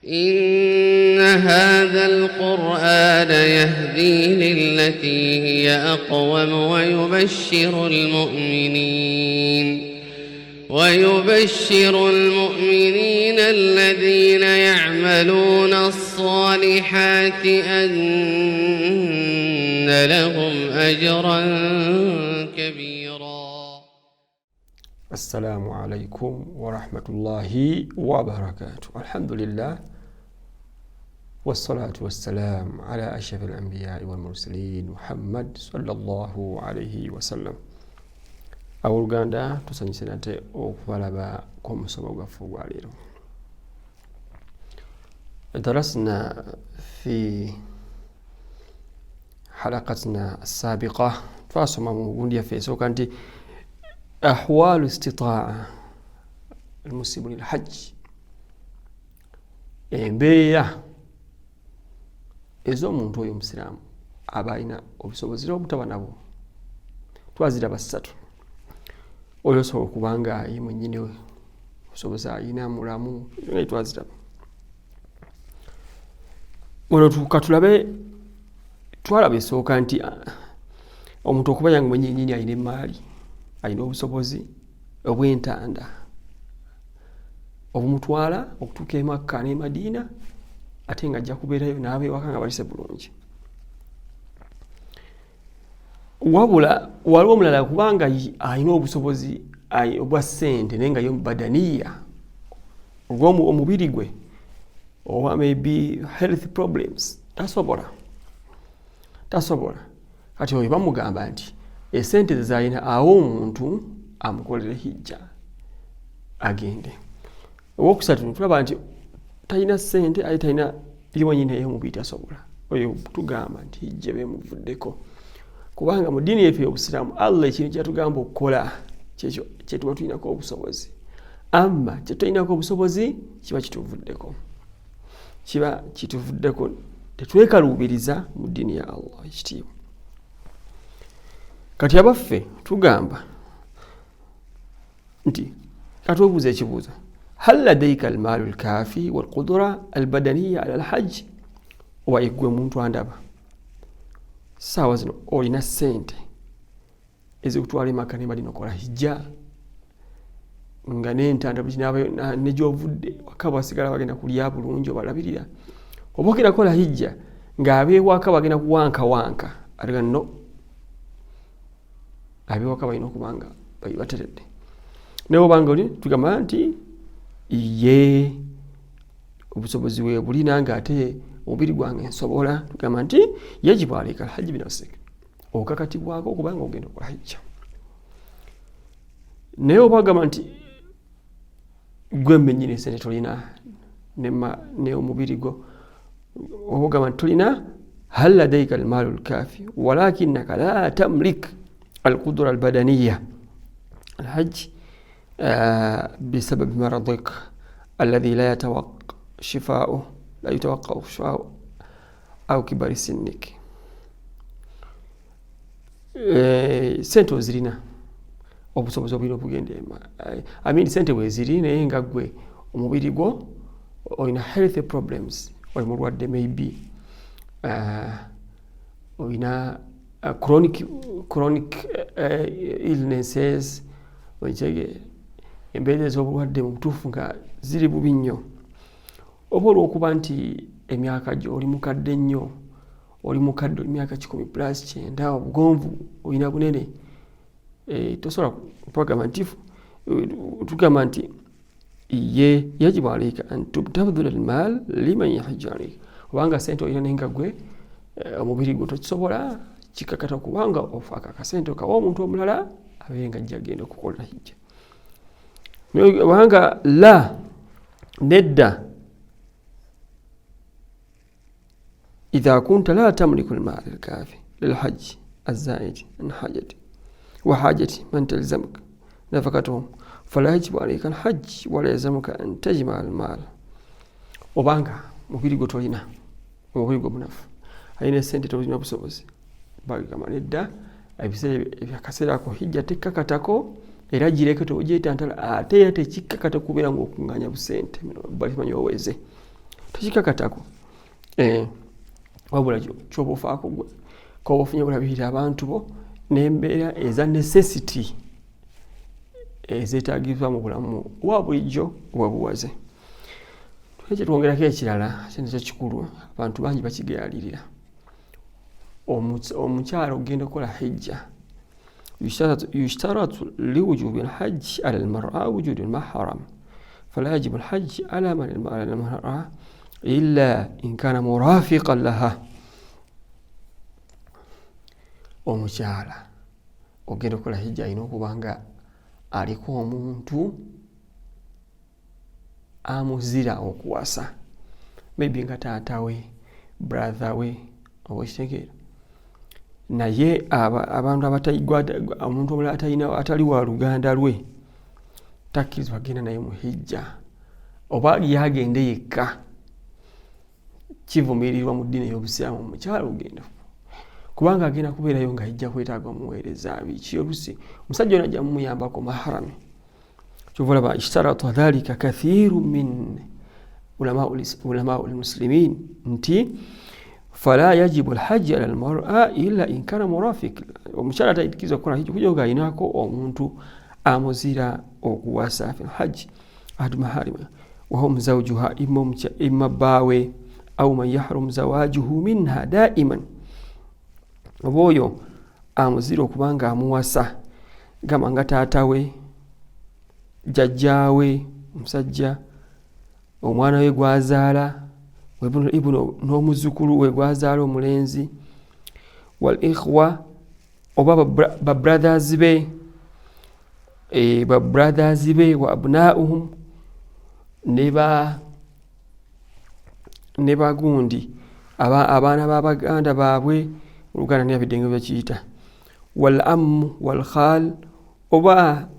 إن هذا القرآن يهدي للتي هي أقوم ويبشر المؤمنين الذين يعملون الصالحات أن لهم أجرا كبيرا. السلام عليكم ورحمة الله وبركاته. الحمد لله والصلاة والسلام على أشرف الأنبياء والمرسلين محمد صلى الله عليه وسلم. Awoluganda tusanyuse nate okubalaba kw'omusomo gwaffe ogwa leero. درسنا في حلقتنا السابقة فاسما مغندية في سوكانتي أحوال استطاعة المسلمين الحج embeera ez'omuntu oyo omusiraamu aba alina obusobozi obutaba nabwo. Twaziraba ssatu. Oyo so kubanga ye mwennyini we obusobozi alina mulamu nga twaziraba. Wano tukatulabe twalaba esooka nti omuntu okuba yange mwennyini alina emaali, alina obusobozi obw'entanda obumutwala okutuuka e Makka ne Madiina ate nga ajja kubeerayo n'abeewaka nga balise bulungi. Wabula waliwo omulala kubanga alina obusobozi obwa ssente naye nga yo badaniya omubiri gwe oba maybe health problems tasobola. Kati oyo bamugamba nti esente ze zalina awo omuntu amukolere hijja agende. Owokusatu tulaba nti talina ssente ate talina liwanyina ey'omubiri tasobola. Oyo tugamba nti hijja bemuvuddeko. Kubanga mu ddiini yaffe y'Obusiraamu Allah ekintu kyatugamba okukola kyekyo kye tuba tulinako obusobozi. Amma kye tulinako obusobozi kiba kituvuddeko. Tetwekaluubiriza mu ddiini ya Allah ekitiibwa. Kati abaffe tugamba nti katwebuuza ekibuuzo. هل لديك المال الكافي والقدرة البدنية على الحج؟ oba yeggwe muntu andaba saawa zino olina ssente ezikutwala Makka ne Madiina okola hijja nga n'entanda ne gy'ovudde waka basigala bagenda kulya bulungi obalabirira, oba ogenda kukola hijja ng'abeewaka bagenda kuwankawanka aliga no abeewaka balina okuba nga bateredde. Naye obanga oli tugamba nti ye obusobozi bwe bulina nga ate omubiri gwange nsobola, tugamba nti yajibu alayka alhajji binafsik, okakatibwako okubanga ogenda okukola hijja. Naye oba ogamba nti gwe mmennyini esente tolina ne omubiri gwo, oba ogamba nti tolina hal ladayka almalu alkafi walakinaka la tamlik alqudra albadaniya alhajj بسبب مرضك الذي لا يتوقع شفاؤه أو كبر سنك. sente ozirina obusobozi obulina obugenda sente weziri naye nga gwe omubiri gwo olina health problems, oli mulwadde maybe olina chronic illnesses, embeera ez'obulwadde mu butuufu nga ziri bubi nnyo. Oba olw'okuba nti emyaka gyo oli mukadde nnyo, oli myaka 10+9, obugonvu olina bunene, tosobola kwagamba nti tugamba nti ye yajibu alayka an tabdhula almal liman yahujju alayka. Obanga sente olina naye nga gwe omubiri gwo tokisobola, kikakata kubanga ofaako akasente okawa omuntu omulala abeere nga ajja agenda okukola hijja. Obanga la nedda إذا كنت لا تملك المال الكافي للحج الزائد عن حاجتي وحاجة من تلزمك نفقتهم فلا يجب عليك الحج ولا يلزمك أن تجمع المال. Obanga mubiri gwo tolina, omubiri gwo munafu, alina sente tolina busobozi, bagamba nedda akaseera ako hijja tekkakatako era gireke togyetantala ate era tekikkakata kubeera ng'okuŋŋaanya busente balimanyi oweze. tekikakatako wabula kyoba ofaako gwe koba ofunye kulabirira abantu bo n'embeera eza necessity ezeetaagibwa mu bulamu wa bulijjo bwebuwaze. Ekyo twongerako ekirala kinekyo kikulu abantu bangi bakigayalirira. Omukyala ogenda okukola hijja yushtaratu liwujubi alhajji ala almar'a wujudu almahram fala yajibu alhajji ala almar'a illa in kana murafiqan laha. Omukyala ogenda okukola hijja alina okuba nga aliko omuntu amuzira okuwasa, maybe nga taata we, brother we, oba ekitegeera. Naye abantu omuntu omulala atali wa luganda lwe takkirizibwa agenda naye mu hijja, oba yagende yekka. Kivumirirwa mu ddiini ey'Obusiraamu omukyala ogenda kubanga agenda kubeerayo nga ajja kwetaaga omuweereza biki olusi omusajja ono ajja mumuyambako mahrami. Kyova olaba ishtarata dhalika kathiru min ulama almuslimin nti fala yajibu alhajji ala almar'a illa in kana murafiq. Omukyala tayikirizwa kukola hijja kujo nga ayinako omuntu amuzira okuwasa fi alhajji ahadu maharima wa hum zawjuha imma bawe au man yahrum zawajuhu minha daiman. Oboyo amuzira okubanga amuwasa gamba nga taata we, jjajjaawe omusajja, omwana we gwazaala ibno n'omuzukulu we gwazaala omulenzi, wal ikhwa oba ba brothers be wa abnauhum ne bagundi abaana b'abaganda baabwe Oluganda ne abiddenga bakiyita, wal ammu wal khal oba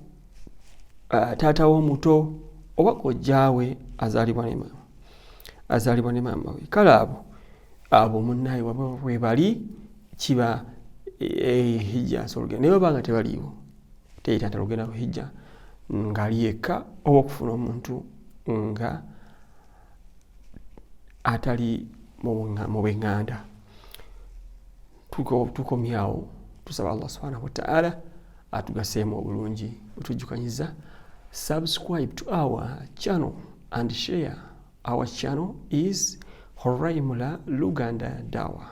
taata w'omuto oba kojjaawe azaalibwa ne maama we. Kale abo munnaye we bali kiba hijja asolugenda. Naye oba nga tebaliiwo teyita talugenda ku hijja ng'ali yekka oba okufuna omuntu nga atali mu b'eŋŋanda. Tukomyawo tusaba Allah subhanahu wa ta'ala atugaseemu obulungi butujjukanyiza. Subscribe to our channel and share. Our channel is Horaimula Luganda Dawa.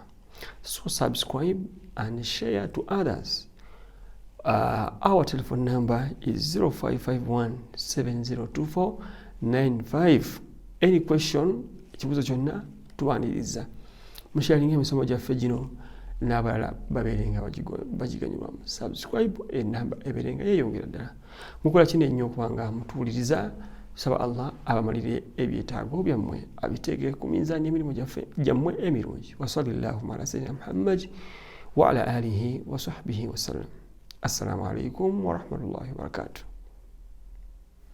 So subscribe and share to others. Our telephone number is 0551 7024 95. Any question ekibuuzo kyonna tuwaniriza. Musharinga emisomo gyaffe gino n'abalala babeerenga bagiganyulwamu. Subscribe enamba ebeerenga yeeyongera ddala. Mukola kino ennyo okubanga mutuwuliriza. Saba Allah abamalire ebyetaago byammwe abiteege ku minzaani emirimu gyammwe emirungi. Wa sallallahu ala sayyidina Muhammad wa ala alihi wa sahbihi wa sallam. Assalamu alaikum wa rahmatullahi wa barakatuh.